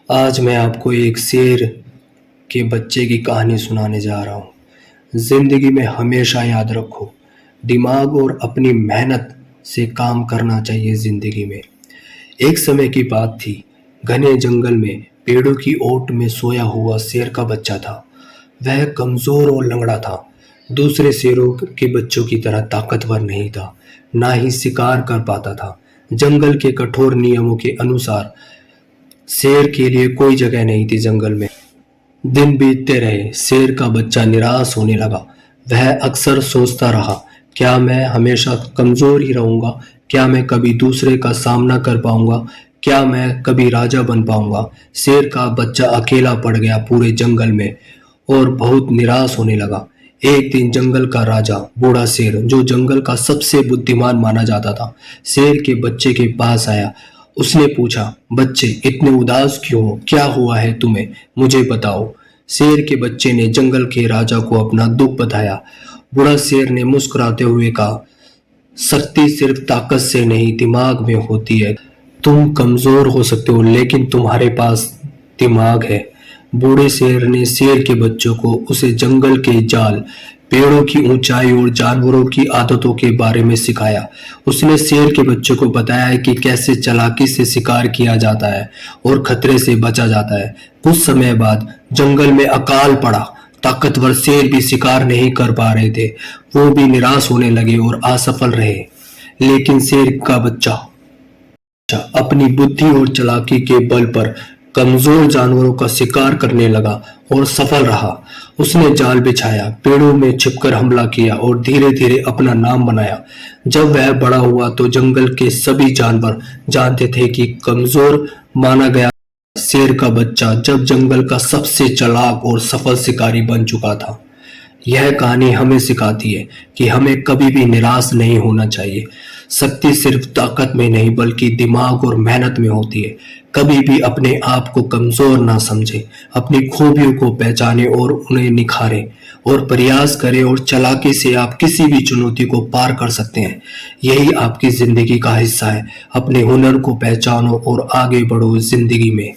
आज मैं आपको एक शेर के बच्चे की कहानी सुनाने जा रहा हूँ। ज़िंदगी में हमेशा याद रखो, दिमाग और अपनी मेहनत से काम करना चाहिए ज़िंदगी में। एक समय की बात थी, घने जंगल में पेड़ों की ओट में सोया हुआ शेर का बच्चा था। वह कमज़ोर और लंगड़ा था, दूसरे शेरों के बच्चों की तरह ताकतवर नहीं था, ना ही शिकार कर पाता था। जंगल के कठोर नियमों के अनुसार शेर के लिए कोई जगह नहीं थी जंगल में। दिन बीतते रहे, शेर का बच्चा निराश होने लगा। वह अक्सर सोचता रहा, क्या मैं हमेशा कमजोर ही रहूंगा? क्या मैं कभी दूसरे का सामना कर पाऊंगा? क्या मैं कभी राजा बन पाऊंगा? शेर का बच्चा अकेला पड़ गया पूरे जंगल में और बहुत निराश होने लगा। एक दिन जंगल का राजा बूढ़ा शेर, जो जंगल का सबसे बुद्धिमान माना जाता था, शेर के बच्चे के पास आया। उसने पूछा, बच्चे इतने उदास क्यों हो? क्या हुआ है तुम्हें? मुझे बताओ। शेर के बच्चे ने जंगल के राजा को अपना दुख बताया। बूढ़ा शेर ने मुस्कुराते हुए कहा, शक्ति सिर्फ ताकत से नहीं, दिमाग में होती है। तुम कमजोर हो सकते हो, लेकिन तुम्हारे पास दिमाग है। बूढ़े शेर ने शेर के बच्चों को उसे जंगल के जाल, पेड़ों की ऊंचाई और जानवरों की आदतों के बारे में सिखाया। उसने शेर के बच्चों को बताया कि कैसे चालाकी से शिकार किया जाता है और खतरे से बचा जाता है। कुछ समय बाद जंगल में अकाल पड़ा। ताकतवर शेर भी शिकार नहीं कर पा रहे थे। वो भी निराश होने लगे और असफल रहे। लेकिन शेर का बच्चा अपनी बुद्धि और चालाकी के बल पर कमजोर जानवरों का शिकार करने लगा और सफल रहा। उसने जाल बिछाया, पेड़ों में छिपकर हमला किया और धीरे धीरे अपना नाम बनाया। जब वह बड़ा हुआ तो जंगल के सभी जानवर जानते थे कि कमजोर माना गया शेर का बच्चा जब जंगल का सबसे चालाक और सफल शिकारी बन चुका था। यह कहानी हमें सिखाती है कि हमें कभी भी निराश नहीं होना चाहिए। शक्ति सिर्फ ताकत में नहीं, बल्कि दिमाग और मेहनत में होती है। कभी भी अपने आप को कमजोर ना समझें, अपनी खूबियों को पहचानें और उन्हें निखारें और प्रयास करें, और चालाकी से आप किसी भी चुनौती को पार कर सकते हैं। यही आपकी जिंदगी का हिस्सा है। अपने हुनर को पहचानो और आगे बढ़ो जिंदगी में।